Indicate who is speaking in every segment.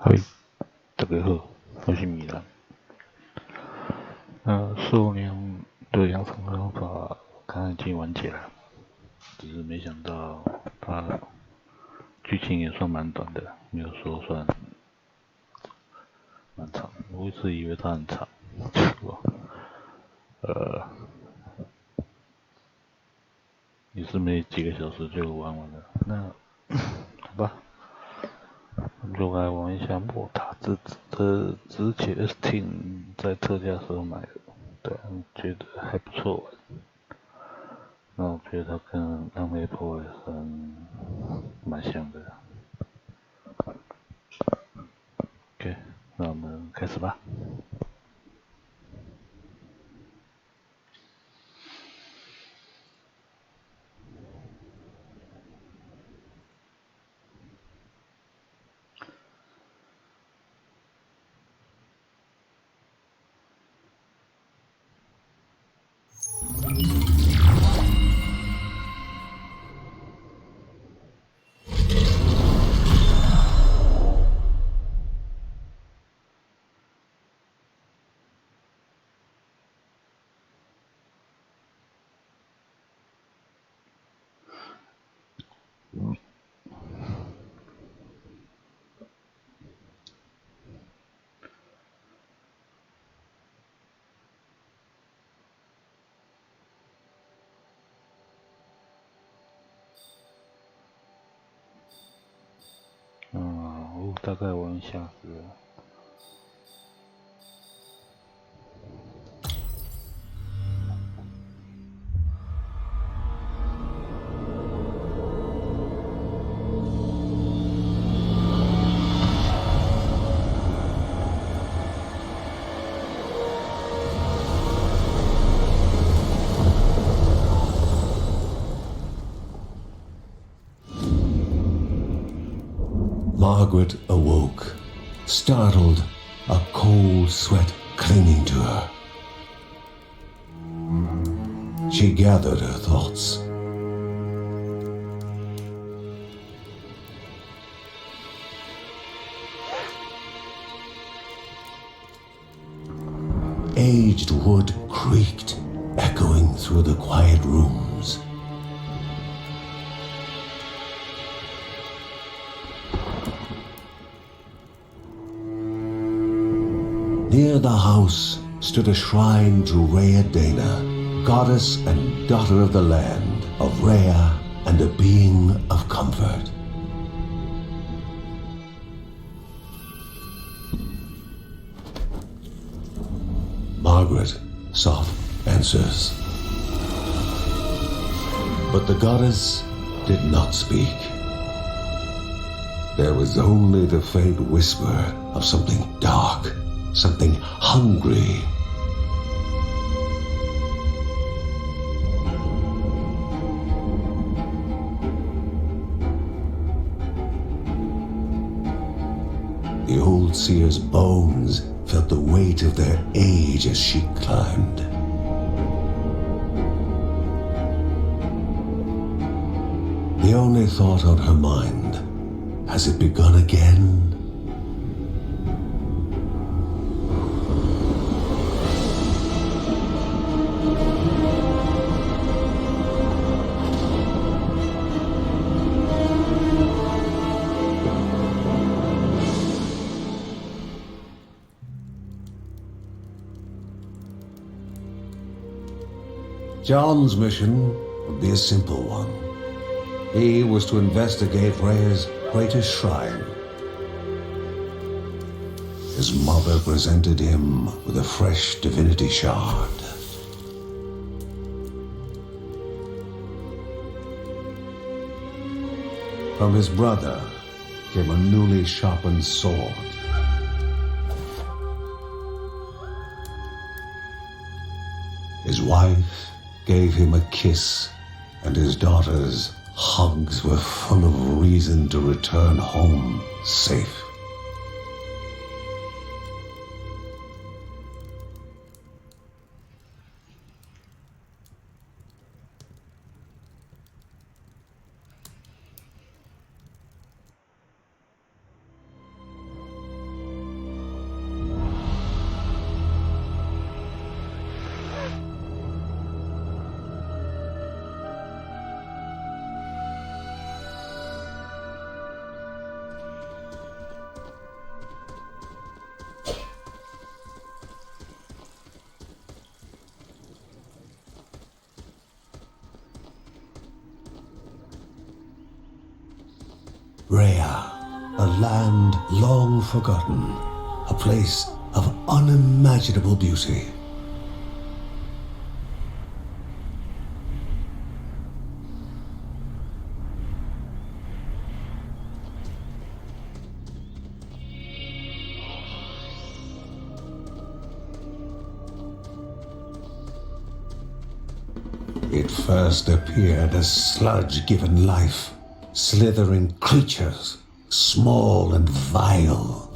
Speaker 1: 嗨，大家好，我是米兰。15年的养成方法刚刚已经完结了，只是没想到它剧情也算蛮短的，没有说算蛮长。我一直以为它很长，结果也是没几个小时就玩完了。那好吧。我们就来玩一下莫塔之子的之前 Steam 在特价时候买的，对，觉得还不错玩。那我觉得它跟浪妹破坏神蛮像的。OK， 那我们开始吧。我大概玩一下子。
Speaker 2: Margaret awoke, startled, a cold sweat clinging to her. She gathered her thoughts. Aged wood creaked, echoing through the quiet rooms. Near the house stood a shrine to Rhea Dana, goddess and daughter of the land, of Rhea and a being of comfort. Margaret sought answers. But the goddess did not speak. There was only the faint whisper of something dark, something hungry. The old seer's bones felt the weight of their age as she climbed. The only thought on her mind, has it begun again? John's mission would be a simple one. He was to investigate Rhea's greatest shrine. His mother presented him with a fresh divinity shard. From his brother came a newly sharpened sword. His wife gave him a kiss, and his daughter's hugs were full of reason to return home safe. Rhea, a land long forgotten, a place of unimaginable beauty. It first appeared as sludge given life, slithering creatures, small and vile.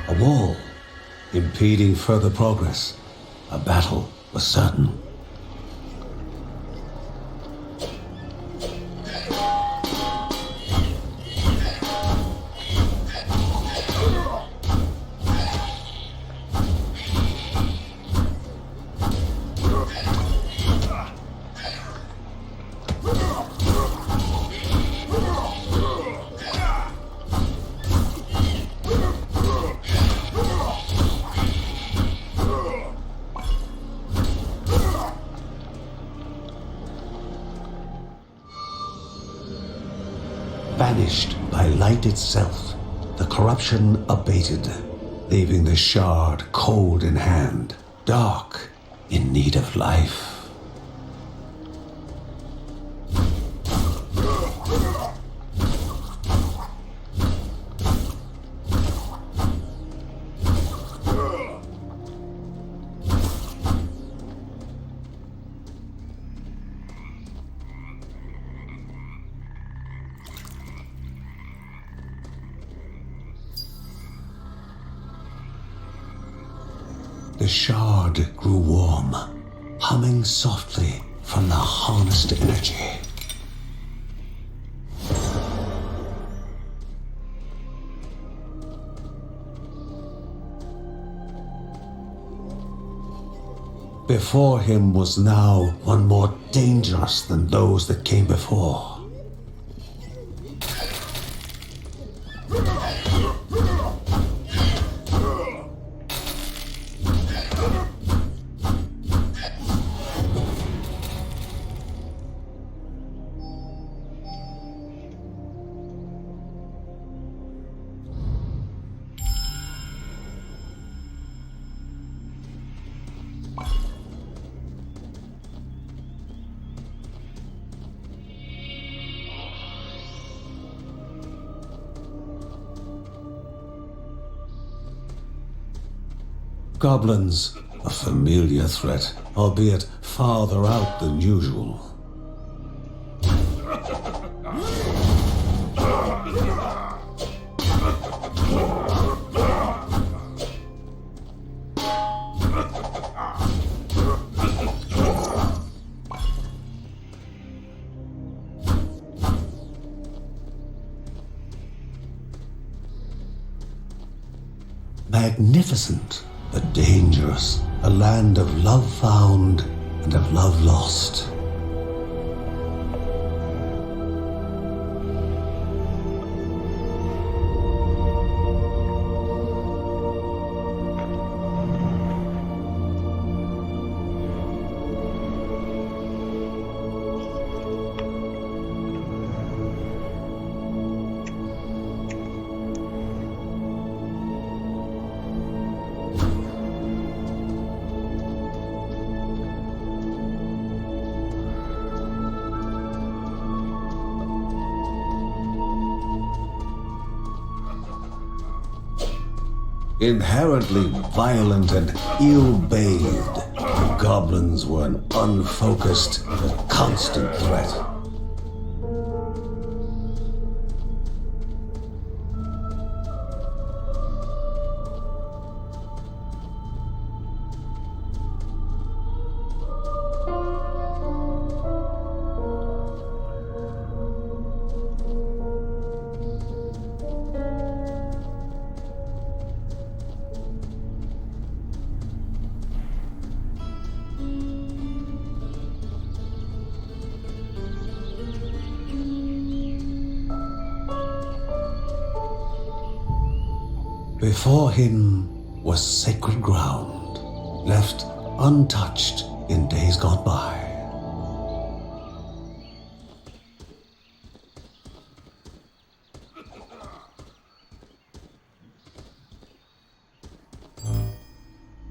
Speaker 2: A wall, impeding further progress. A battle was certain. Vanished by light itself, the corruption abated, leaving the shard cold in hand, dark, in need of life. The shard grew warm, humming softly from the harnessed energy. Before him was now one more dangerous than those that came before. Goblins, a familiar threat, albeit farther out than usual. Magnificent, but dangerous, a land of love found and of love lost. Inherently violent and ill-bathed, the goblins were an unfocused but constant threat. Before him was sacred ground, left untouched in days gone by.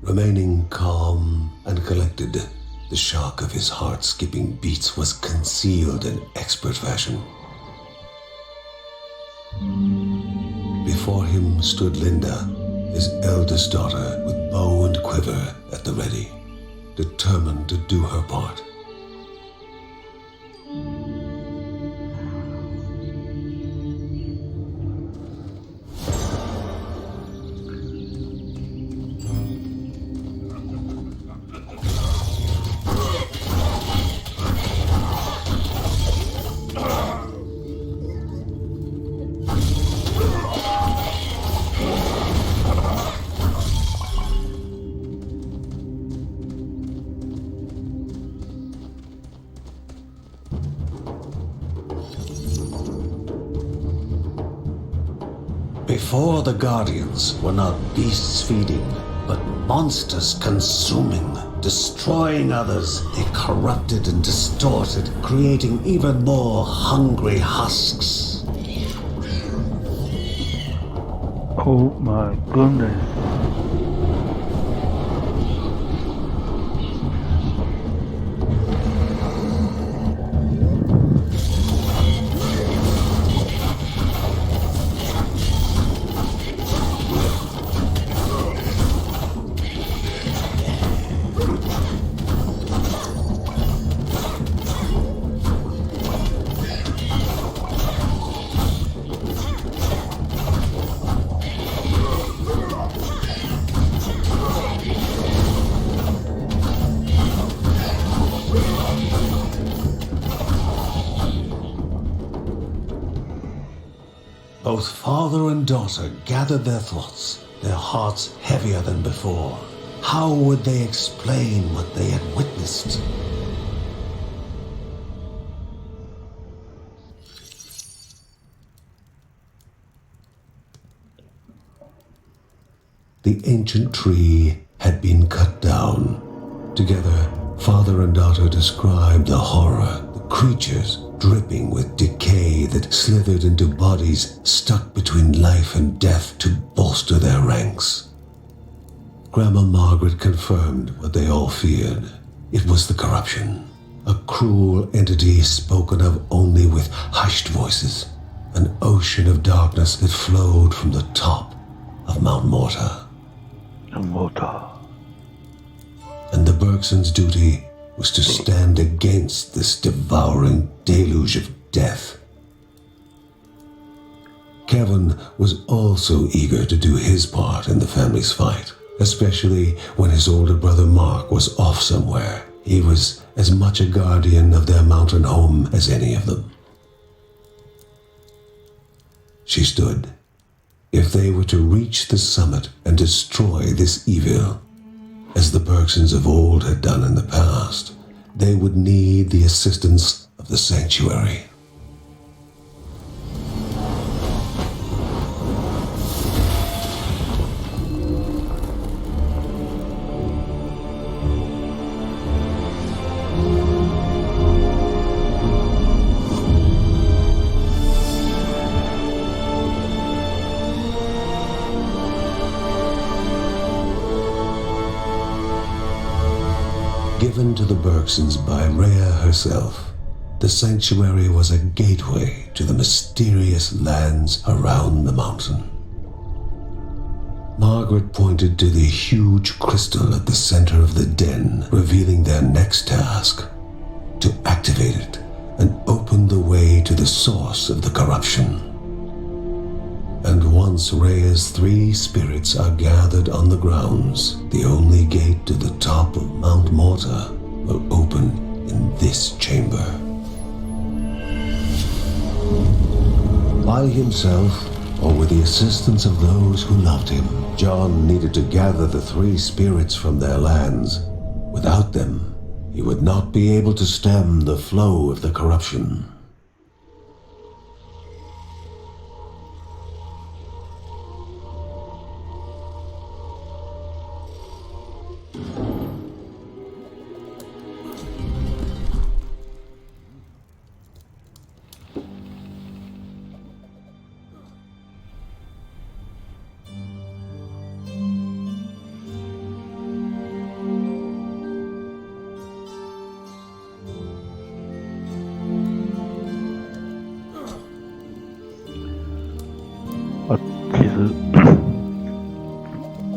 Speaker 2: Remaining calm and collected, the shock of his heart-skipping beats was concealed in expert fashion. Before him stood Linda, his eldest daughter, with bow and quiver at the ready, determined to do her part. Before the Guardians were not beasts feeding, but monsters consuming, destroying others. They corrupted and distorted, creating even more hungry husks.
Speaker 1: Oh my goodness.
Speaker 2: Both father and daughter gathered their thoughts, their hearts heavier than before. How would they explain what they had witnessed? The ancient tree had been cut down. Together, father and daughter described the horror, the creatures dripping with decay that slithered into bodies stuck between life and death to bolster their ranks. Grandma Margaret confirmed what they all feared. It was the corruption, a cruel entity spoken of only with hushed voices, an ocean of darkness that flowed from the top of Mount Morta.
Speaker 1: Morta.
Speaker 2: And the Bergsons' duty was to stand against this devouring deluge of death. Kevin was also eager to do his part in the family's fight. especially when his older brother Mark was off somewhere. He was as much a guardian of their mountain home as any of them. She stood. If they were to reach the summit and destroy this evil, as the Bergsons of old had done in the past, they would need the assistance of the sanctuary. Given to the Bergsons by Rhea herself, the sanctuary was a gateway to the mysterious lands around the mountain. Margaret pointed to the huge crystal at the center of the den, revealing their next task: to activate it and open the way to the source of the corruption. And once Rhea's 3 spirits are gathered on the grounds, the only gate to the top of Mount Morta will open in this chamber. By himself, or with the assistance of those who loved him, John needed to gather the 3 spirits from their lands. Without them, he would not be able to stem the flow of the corruption.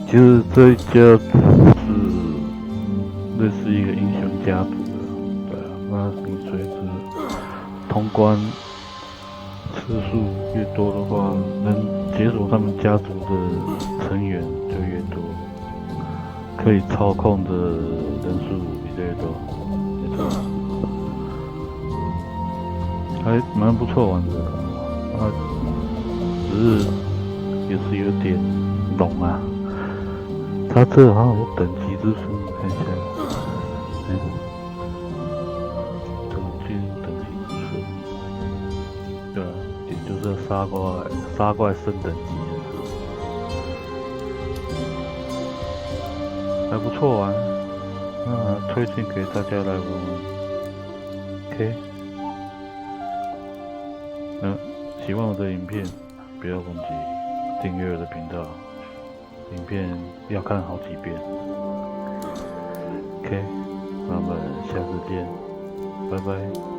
Speaker 1: 其实这一家是类似一个英雄家族的，对啊，那你随着通关次数越多的话，能解锁他们家族的成员就越多，可以操控的人数也越多，没错，还蛮不错玩的，啊，只是也是有点笼啊。它这好像有等级之分，看一下，等级之分，对啊，也就是杀怪升等级的时候，还不错玩，那推荐给大家来玩玩。OK， 喜欢我的影片，不要忘记订阅我的频道。影片要看好几遍。OK， 那我们下次见，拜拜。